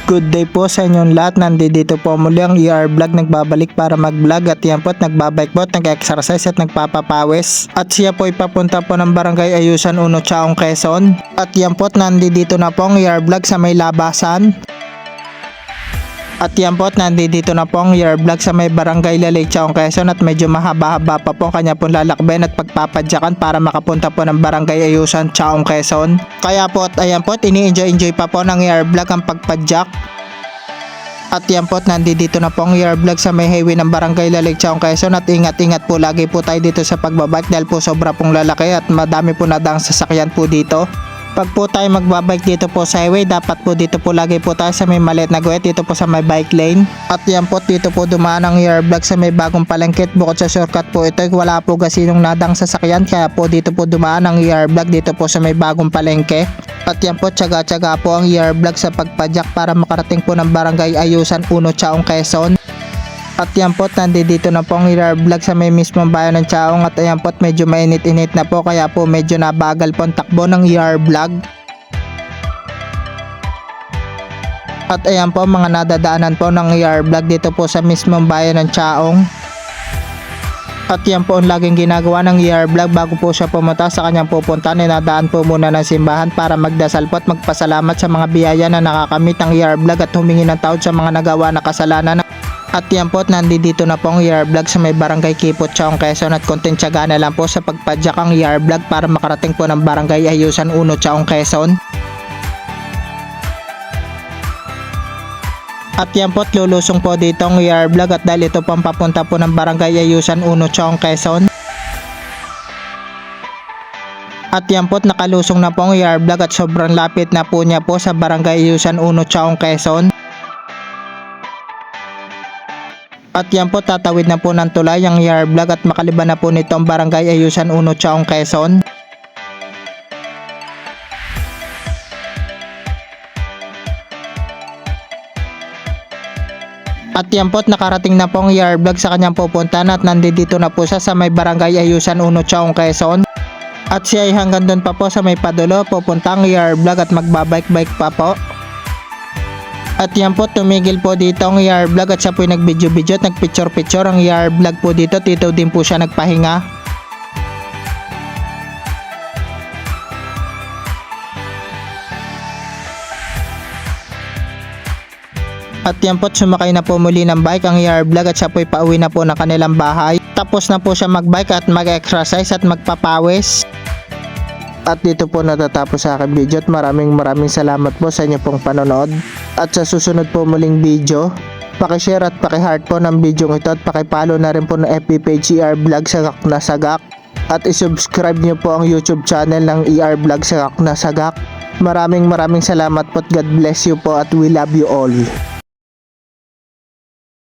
Good day po sa inyong lahat. Nandito po muli ang ER Vlog, nagbabalik para mag-vlog at yan po at nagbabike po, nag-exercise at nagpapapawis. At siya po ipapunta po ng Barangay Ayusan 1, Chaong, Quezon. At yan po at nandito na po ang ER Vlog sa may labasan. At yan po at nandito na po ang ER Vlog sa may Barangay Lalay, Chaong, Quezon at medyo mahaba-haba pa po kanya pong lalakbayan at pagpapadyakan para makapunta po ng Barangay Ayusan, Chaong, Quezon. Kaya po at ayan po at ini-enjoy pa po ng ER Vlog ang pagpadyak. At yan po at nandito na po ang ER Vlog sa may highway ng Barangay Lalay, Chaong, Quezon at ingat-ingat po lagi po tayo dito sa pagbabike dahil po sobra pong lalaki at madami po nadaang sasakyan po dito. Pag po tayo magbabike dito po sa highway, dapat po dito po lagi po tayo sa may maliit na guhit dito po sa may bike lane. At yan po dito po dumaan ang ER Vlog sa may bagong palengke. Bukod sa shortcut po ito, wala po gasinong nadang sasakyan, kaya po dito po dumaan ang ER Vlog dito po sa may bagong palengke. At yan po tsaga-tsaga po ang ER Vlog sa pagpadyak para makarating po ng Barangay Ayusan 1, Chaong, Quezon. At yan po nandito na po ang ER Vlog sa may mismong bayan ng Chaong at ayan po medyo mainit-init na po kaya po medyo nabagal po ang takbo ng ER Vlog. At ayan po mga nadadaanan po ng ER Vlog dito po sa mismong bayan ng Chaong. At yan po ang laging ginagawa ng ER Vlog bago po siya pumunta sa kanyang pupuntahan. Nadaan po muna ng simbahan para magdasal po at magpasalamat sa mga biyaya na nakakamit ng ER Vlog at humingi ng tawad sa mga nagawa na kasalanan. At yan po nandito na po ang ER Vlog sa may Barangay Kipot, Chaong, Quezon at konting tiyaga na lang po sa pagpadyak ang ER Vlog para makarating po ng Barangay Ayusan 1, Chaong, Quezon. At yan po lulusong po dito ang ER Vlog at dahil ito po ang papunta po ng Barangay Ayusan 1, Chaong, Quezon. At yan po nakalusong na po ang ER Vlog at sobrang lapit na po niya po sa Barangay Ayusan 1, Chaong, Quezon. At yan po tatawid na po ng tulay ang ER Vlog at makaliban na po nito ang Barangay Ayusan 1, Chaong, Quezon. At yan po nakarating na po ang ER Vlog sa kanyang pupuntahan at nandito na po siya sa may Barangay Ayusan 1, Chaong, Quezon. At siya ay hanggang doon pa po sa may padulo pupunta ang ER Vlog at magbabike-bike pa po. At yan po tumigil po dito ang ER Vlog at siya po yung nag-video-video at nag-picture-picture. Ang ER Vlog po dito din po siya nagpahinga. At yan po sumakay na po muli ng bike ang ER Vlog at siya po pauwi na po ng kanilang bahay. Tapos na po siya magbike at mag-exercise at magpapawis. At dito po natatapos sa aking video at maraming salamat po sa inyo pong panonood. At sa susunod po muling video, pakishare at pakiheart po ng video ito at pakipollow na rin po ng FB page ER Vlog Sagak na Sagak. At isubscribe nyo po ang YouTube channel ng ER Vlog Sagak na Sagak. Maraming salamat po at God bless you po at we love you all.